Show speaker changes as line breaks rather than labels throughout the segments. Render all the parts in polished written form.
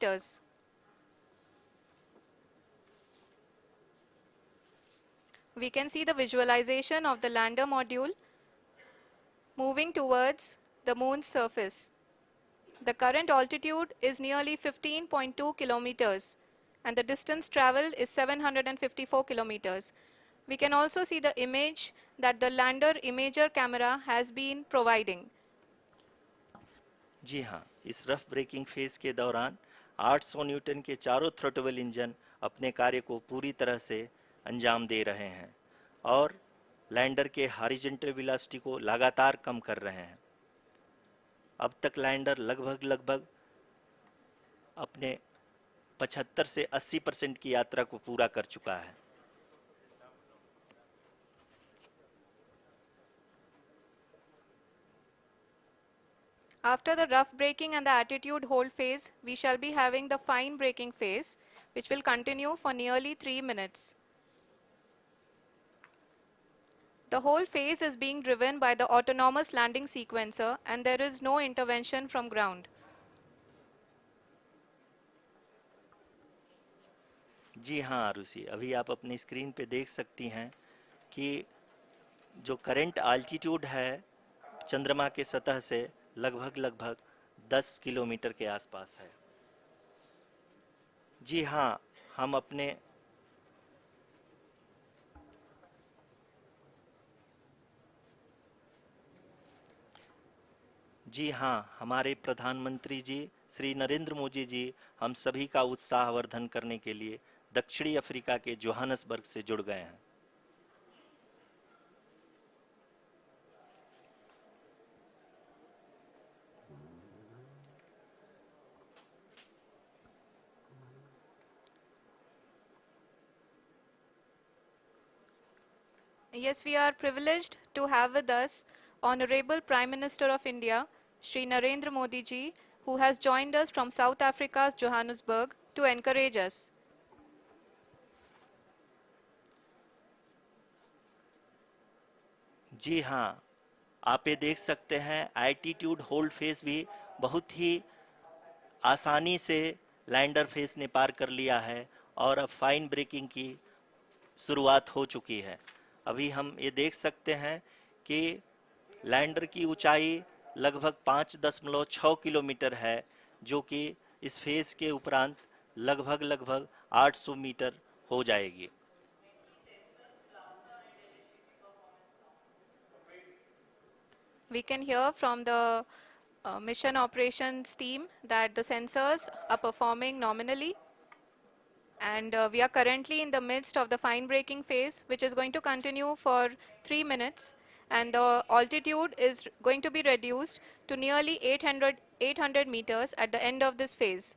meters. We can see the visualization of the lander module moving towards the moon's surface. The current altitude is nearly 15.2 kilometers and the distance traveled is 754 kilometers. We can also see the image that the lander imager camera has been providing.
जी हाँ, इस rough breaking phase के दौरान 800 Newton के चारों throttle engine अपने कार्य को पूरी तरह से अंजाम दे रहे हैं और लैंडर के हॉरिजॉन्टल वेलोसिटी को लगातार कम कर रहे हैं। अब तक लैंडर लगभग अपने 75 से 80% की यात्रा को पूरा कर चुका है।
After the rough braking and the attitude hold phase, we shall be having the fine braking phase, which will continue for nearly 3 minutes. The whole phase is being driven by the autonomous landing sequencer and there is no intervention from ground.
जी हाँ आरुषि, अभी आप अपनी screen पे देख सकती हैं कि जो करंट आल्टीट्यूड है चंद्रमा के सतह से लगभग 10 किलोमीटर के आसपास है। जी हाँ, हम अपने जी हाँ, हमारे प्रधानमंत्री जी श्री नरेंद्र मोदी जी हम सभी का उत्साहवर्धन करने के लिए दक्षिणी अफ्रीका के जोहानसबर्ग से जुड़ गए हैं।
Yes, we are privileged to have with us Honorable Prime Minister of India, Shri Narendra Modi ji, who has joined us from South Africa's Johannesburg to encourage us.
जी हाँ, आप ये देख सकते हैं एल्टीट्यूड होल्ड फेस भी बहुत ही आसानी से लैंडर फेस ने पार कर लिया है और अब फाइन ब्रेकिंग की शुरुआत हो चुकी है। अभी हम ये देख सकते हैं कि लैंडर की ऊंचाई लगभग 5.6 किलोमीटर है, जो कि इस फेज के उपरांत लगभग 800 मीटर हो जाएगी।
We can hear from the mission operations team that the sensors are performing nominally and we are currently in the midst of the fine braking phase, which is going to continue for 3 minutes and the altitude is going to be reduced to nearly 800 meters at the end of this phase.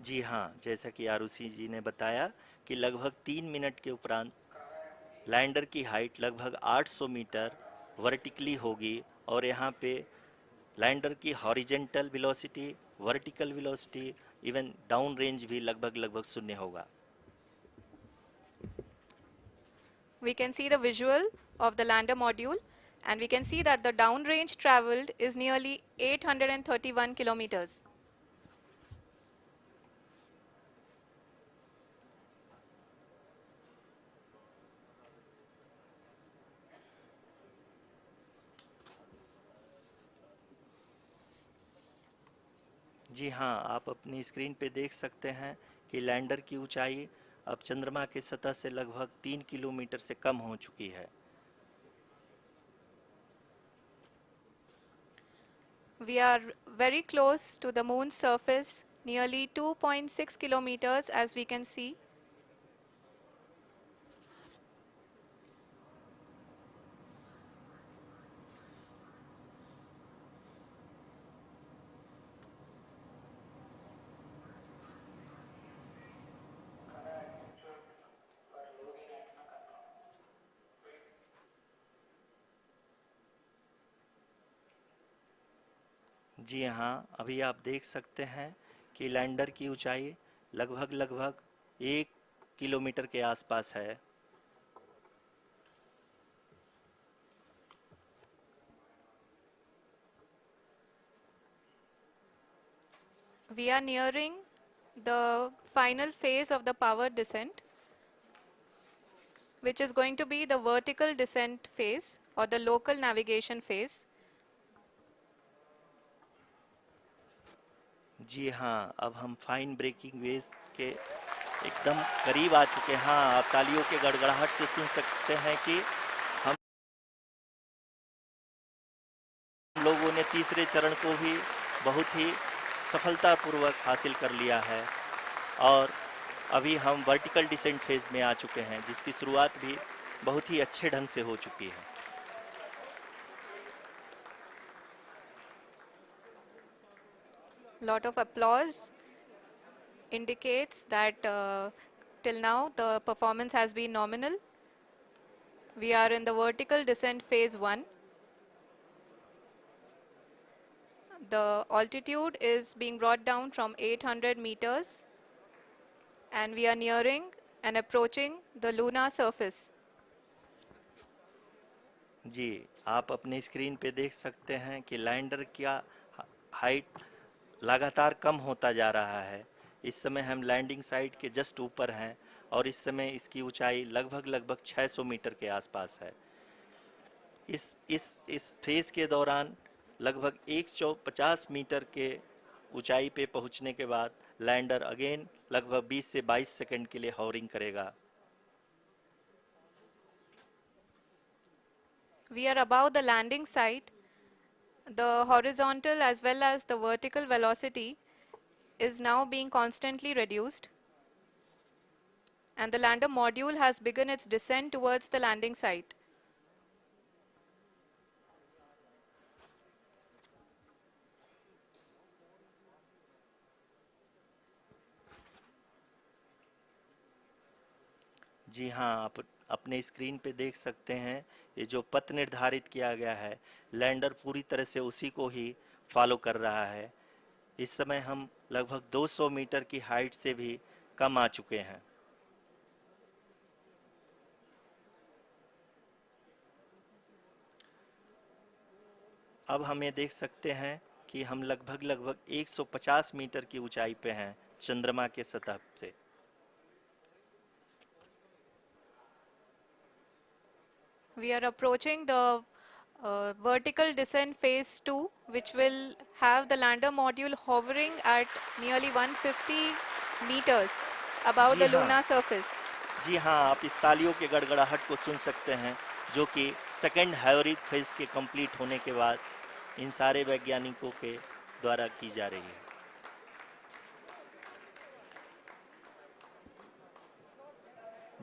जी हाँ, जैसा कि आरुषि जी ने बताया कि लगभग 3 minute के उपरांत lander की हाइट लगभग 800 मीटर वर्टिकली होगी और यहाँ पे लैंडर की horizontal velocity, vertical velocity, even down range भी लगभग शून्य होगा।
We can see the visual of the lander module and we can see that the downrange traveled is nearly 831 kilometers.
जी हाँ, आप अपनी स्क्रीन पे देख सकते हैं कि लैंडर की ऊंचाई अब चंद्रमा के सतह से लगभग 3 किलोमीटर से कम हो चुकी है।
We are very close to the moon's surface, nearly 2.6 kilometers as we can see.
जी हाँ, अभी आप देख सकते हैं कि लैंडर की ऊंचाई लगभग 1 किलोमीटर के आसपास है।
We are nearing the final phase of the power descent, which is going to be the vertical descent phase or the local navigation phase.
जी हाँ, अब हम फाइन ब्रेकिंग वेव्स के एकदम करीब आ चुके हैं। हाँ, आप तालियों के गड़गड़ाहट से सुन सकते हैं कि हम लोगों ने तीसरे चरण को भी बहुत ही सफलतापूर्वक हासिल कर लिया है और अभी हम वर्टिकल डिसेंट फेज में आ चुके हैं, जिसकी शुरुआत भी बहुत ही अच्छे ढंग से हो चुकी है।
Lot of applause indicates that till now the performance has been nominal. We are in the vertical descent phase 1. The altitude is being brought down from 800 meters and we are nearing and approaching the lunar surface.
जी, आप अपने screen पे देख सकते हैं कि lander का height लगातार कम होता जा रहा है। इस समय हम लैंडिंग साइट के जस्ट ऊपर हैं और इस समय इसकी ऊंचाई लगभग 600 मीटर के आसपास है। इस फेज के दौरान लगभग 150 मीटर के ऊंचाई पे पहुंचने के बाद लैंडर अगेन लगभग 20 से 22 सेकंड के लिए हॉवरिंग करेगा।
We are above the landing site. The horizontal as well as the vertical velocity is now being constantly reduced. And the lander module has begun its descent towards the landing site.
जी हाँ, आप अपने screen पे देख सकते हैं ये जो पथ निर्धारित किया गया है, लैंडर पूरी तरह से उसी को ही फॉलो कर रहा है। इस समय हम लगभग 200 मीटर की हाइट से भी कम आ चुके हैं। अब हम ये देख सकते हैं कि हम लगभग 150 मीटर की ऊंचाई पे हैं चंद्रमा के सतह से।
We are approaching the vertical descent phase 2, which will have the lander module hovering at nearly 150 meters above
ji
the
हाँ,
lunar surface.
जी हाँ, आप इस तालियों के गड़गड़ाहट को सुन सकते हैं, जो कि सेकंड हैवरिक फेज के कंप्लीट होने के बाद इन सारे वैज्ञानिकों के द्वारा की जा रही है।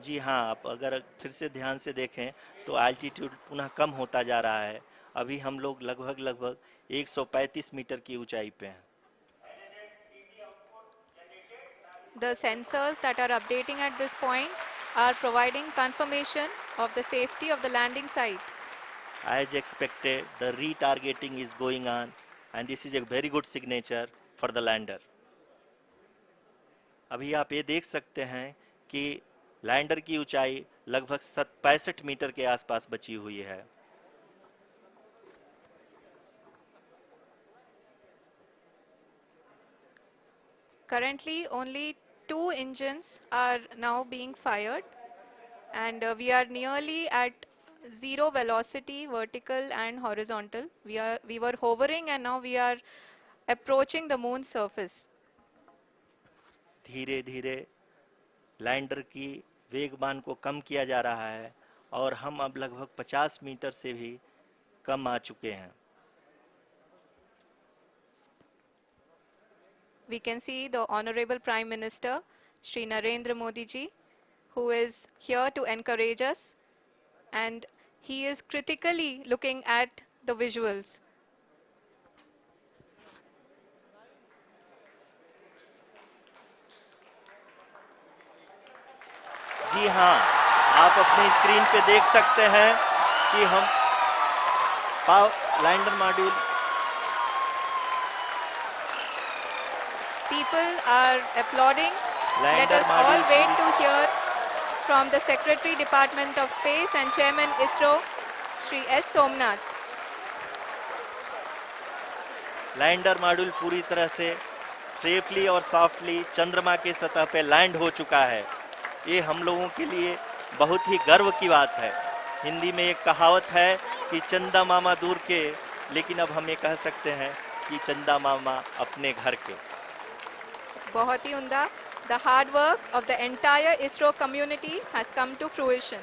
जी हाँ, आप अगर फिर से ध्यान से देखें तो एल्टीट्यूड पुनः कम होता जा रहा है। अभी हम लोग लगभग 135 मीटर की ऊंचाई पे हैं।
The sensors that are updating at this point are providing confirmation of the safety of the landing site.
As expected, the retargeting is going on and this is a very good signature for the lander. अभी आप ये देख सकते हैं कि lander की ऊंचाई लगभग 65 मीटर के आसपास बची हुई है।
Currently, only 2 engines are now being fired, and we are nearly at zero velocity, vertical and horizontal. We were hovering, and now we are approaching the moon's surface.
धीरे धीरे लैंडर की वेगमान को कम किया जा रहा है और हम अब लगभग 50 मीटर से भी कम आ चुके हैं।
We can see the Honorable Prime Minister, Shri Narendra Modi ji, who is here to encourage us, and he is critically looking at the visuals.
जी हाँ, आप अपनी स्क्रीन पे देख सकते हैं कि हम lander module
People are applauding. Let
lander
us all
module
wait to hear from the Secretary Department of Space and Chairman ISRO, Shri S. Somnath.
Lander module पूरी तरह से सेफली और सॉफ्टली चंद्रमा के सतह पे लैंड हो चुका है। ये हम लोगों के लिए बहुत ही गर्व की बात है। हिंदी में एक कहावत है कि चंदा मामा दूर के, लेकिन अब हम ये कह सकते हैं कि चंदा मामा अपने घर के।
बहुत ही उम्दा। The hard work of the entire ISRO community has come to fruition.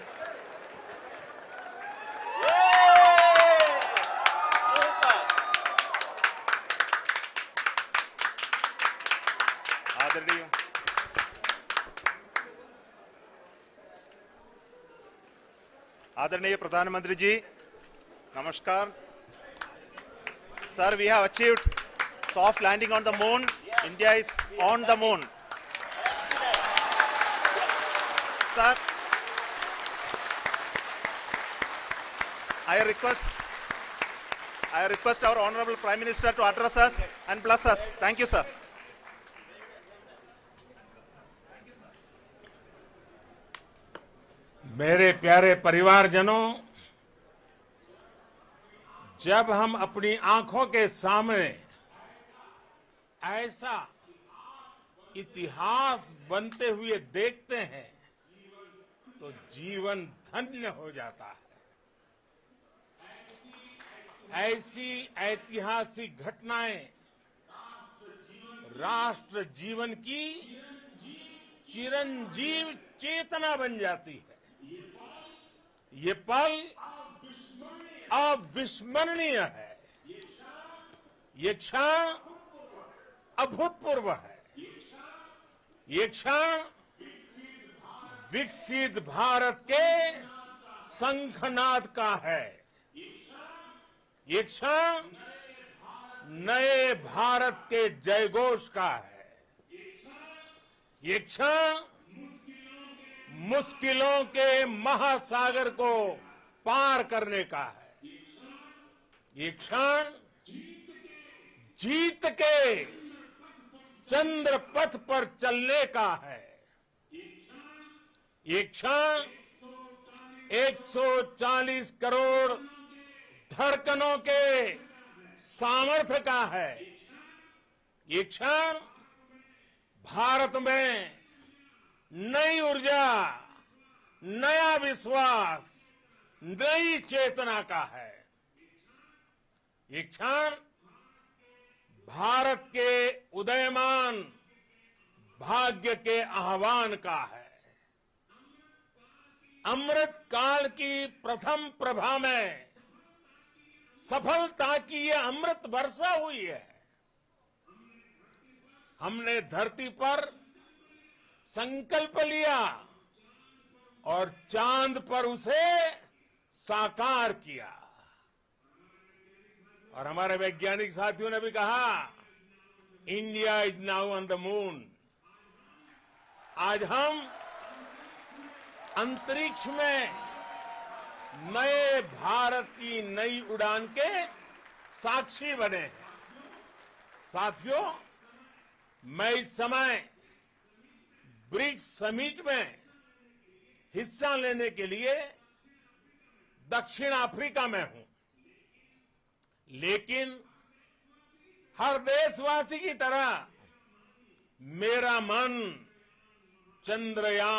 आदरणीय आदरणीय प्रधानमंत्री जी, नमस्कार। Sir, we have achieved soft landing on the moon. India is on the moon. Sir, I request our Honorable Prime Minister to address us and bless us. Thank you, sir.
मेरे प्यारे परिवारजनों, जब हम अपनी आंखों के सामने ऐसा इतिहास बनते हुए देखते हैं तो जीवन धन्य हो जाता है। ऐसी ऐतिहासिक घटनाएं राष्ट्र जीवन की चिरंजीव चेतना बन जाती है। ये पल अविस्मरणीय है। ये क्षण अभूतपूर्व है। ये क्षण विकसित भारत के शंखनाद का है। ये क्षण नए भारत के जयघोष का है। ये क्षण मुश्किलों के महासागर को पार करने का है। ये क्षण जीत के चंद्र पथ पर चलने का है। ये क्षण 140 करोड़ धड़कनों के सामर्थ्य का है। ये क्षण भारत में नई ऊर्जा, नया विश्वास, नई चेतना का है। ये क्षण भारत के उदयमान भाग्य के आह्वान का है। अमृत काल की प्रथम प्रभा में सफलता की ये अमृत वर्षा हुई है। हमने धरती पर संकल्प लिया और चांद पर उसे साकार किया। और हमारे वैज्ञानिक साथियों ने भी कहा, India is now on the moon. आज हम अंतरिक्ष में नए भारत की नई उड़ान के साक्षी बने हैं। साथियों, मैं इस समय ब्रिक्स समिट में हिस्सा लेने के लिए दक्षिण अफ्रीका में हूं, लेकिन हर देशवासी की तरह मेरा मन चंद्रयान